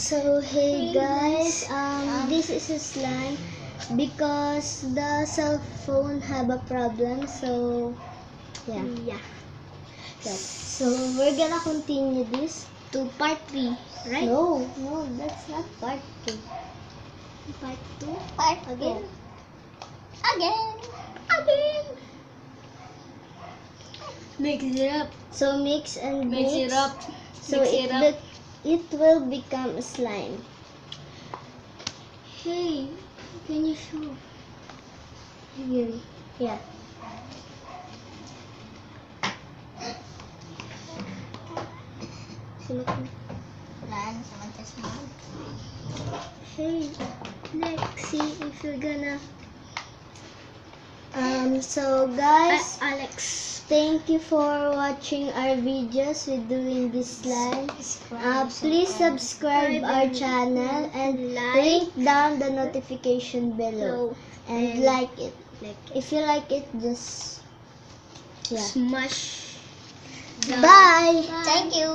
So hey guys, this is a slime because the cell phone have a problem. So yeah. So we're gonna continue this To part 3, right? No, that's not part 2. Part 2. Part Again. Mix it up. So mix and Mix it up. So Mix it up. it will become a slime. Hey, can you show? Here, yeah. Hey, let's see if you're gonna. So guys, Alex. thank you for watching our videos with doing this slime. Please subscribe our channel and link down the notification below and like it. If you like it, just Smash. Bye. Thank you.